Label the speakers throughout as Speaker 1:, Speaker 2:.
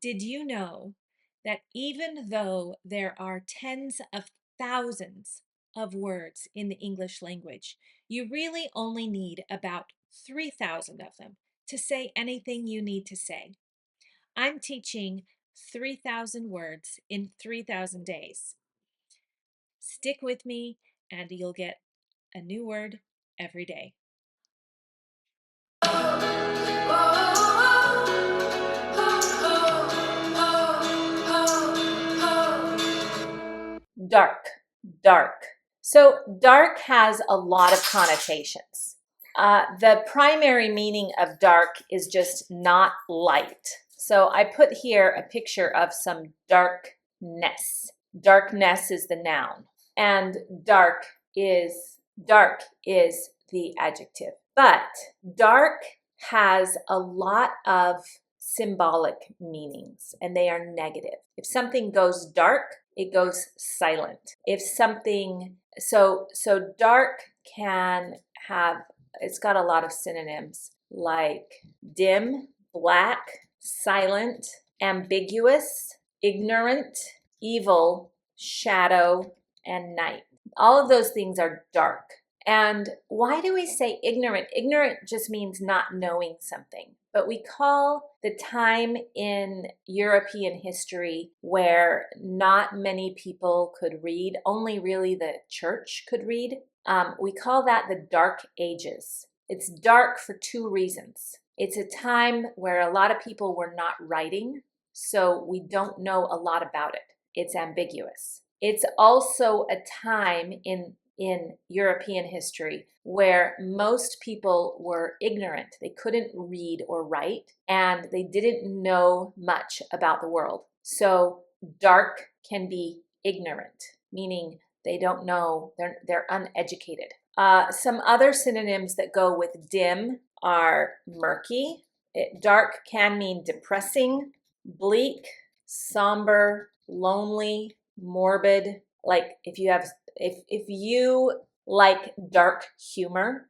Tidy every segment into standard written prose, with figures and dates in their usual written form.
Speaker 1: Did you know that even though there are tens of thousands of words in the English language, you really only need about 3,000 of them to say anything you need to say? I'm teaching 3,000 words in 3,000 days. Stick with me and you'll get a new word every day. Dark, dark. So dark has a lot of connotations. The primary meaning of dark is just not light. So I put here a picture of some darkness. Darkness is the noun, and dark is the adjective. But dark has a lot of symbolic meanings, and they are negative. If something goes dark, it goes silent. If something, so dark can have, it's got a lot of synonyms like dim, black, silent, ambiguous, ignorant, evil, shadow, and night. All of those things are dark. And why do we say ignorant? Ignorant just means not knowing something. But we call the time in European history where not many people could read, only really the church could read, we call that the Dark Ages. It's dark for two reasons. It's a time where a lot of people were not writing, so we don't know a lot about it. It's ambiguous. It's also a time in European history where most people were ignorant. They couldn't read or write, and they didn't know much about the world. So dark can be ignorant, meaning they don't know, they're uneducated. Some other synonyms that go with dim are murky. Dark can mean depressing, bleak, somber, lonely, morbid. Like if you like dark humor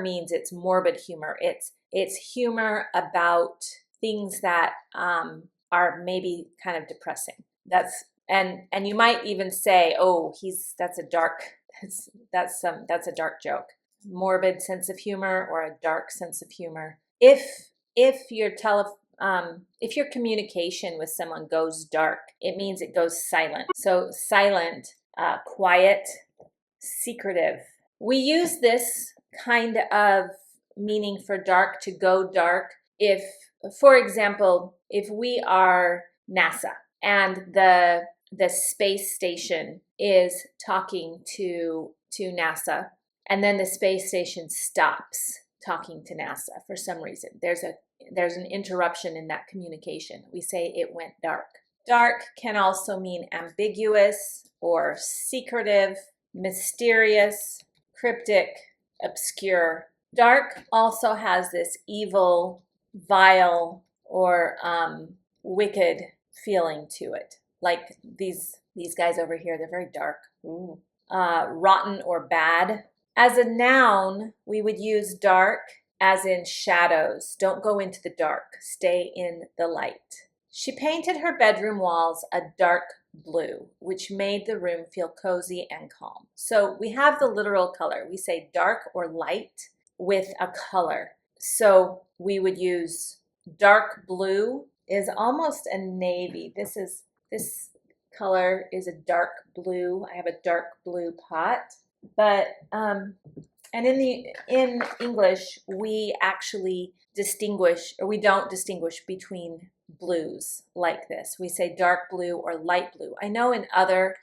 Speaker 1: means it's morbid humor. It's humor about things that are maybe kind of depressing. And you might even say, oh, that's a dark joke. Morbid sense of humor or a dark sense of humor. If your communication with someone goes dark, it means it goes silent. So silent, quiet, secretive. We use this kind of meaning for dark to go dark if, for example, if we are NASA and the space station is talking to NASA, and then the space station stops talking to NASA for some reason. There's an interruption in that communication. We say it went dark. Dark can also mean ambiguous or secretive, mysterious, cryptic, obscure. Dark also has this evil, vile, or wicked feeling to it. Like these guys over here, they're very dark. Rotten or bad. As a noun, we would use dark as in shadows. Don't go into the dark. Stay in the light. She painted her bedroom walls a dark blue, which made the room feel cozy and calm. So we have the literal color. We say dark or light with a color. So we would use dark blue is almost a navy. This color is a dark blue. I have a dark blue pot. But and in English, we actually distinguish, or we don't distinguish between blues like this. We say dark blue or light blue. I know in other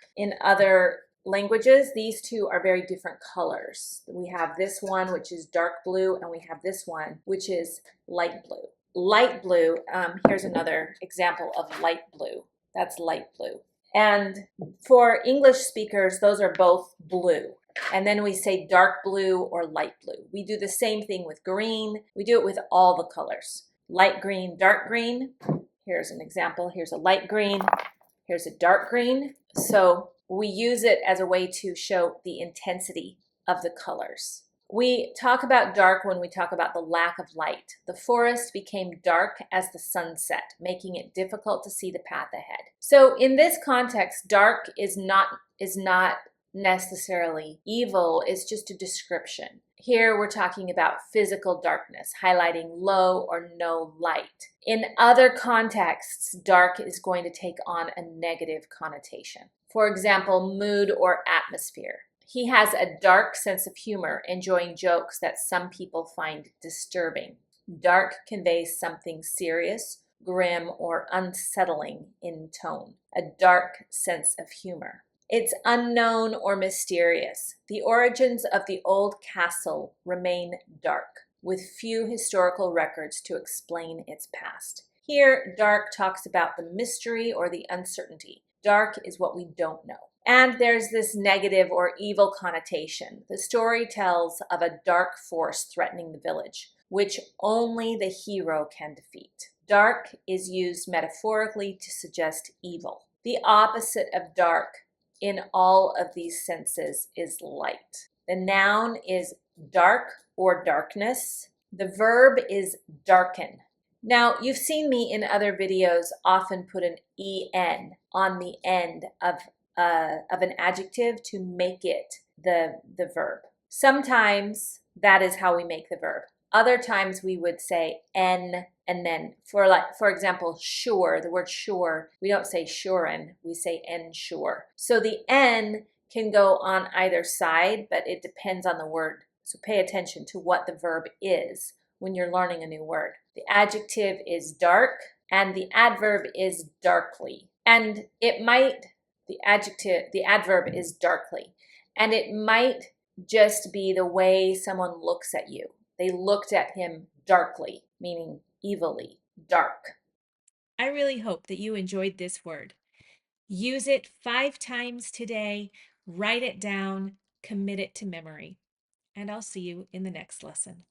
Speaker 1: languages, these two are very different colors. We have this one, which is dark blue, and we have this one, which is light blue. Light blue, here's another example of light blue. That's light blue. And for English speakers, those are both blue. And then we say dark blue or light blue. We do the same thing with green. We do it with all the colors. Light green, dark green. Here's an example. Here's a light green. Here's a dark green. So we use it as a way to show the intensity of the colors. We talk about dark when we talk about the lack of light. The forest became dark as the sun set, making it difficult to see the path ahead. So in this context, dark is not necessarily evil, it's just a description. Here we're talking about physical darkness, highlighting low or no light. In other contexts, dark is going to take on a negative connotation. For example, mood or atmosphere. He has a dark sense of humor, enjoying jokes that some people find disturbing. Dark conveys something serious, grim, or unsettling in tone. A dark sense of humor. It's unknown or mysterious. The origins of the old castle remain dark, with few historical records to explain its past. Here, dark talks about the mystery or the uncertainty. Dark is what we don't know. And there's this negative or evil connotation. The story tells of a dark force threatening the village, which only the hero can defeat. Dark is used metaphorically to suggest evil. The opposite of dark in all of these senses is light. The noun is dark or darkness. The verb is darken. Now, you've seen me in other videos often put an en on the end of an adjective to make it the verb. Sometimes that is how we make the verb. Other times we would say en, and then for example, sure, the word sure, we don't say suren, we say ensure. So the en can go on either side, but it depends on the word. So pay attention to what the verb is when you're learning a new word. The adjective is dark and the adverb is darkly. And the adverb is darkly. And it might just be the way someone looks at you. They looked at him darkly, meaning evilly, dark.
Speaker 2: I really hope that you enjoyed this word. Use it 5 times today, write it down, commit it to memory, and I'll see you in the next lesson.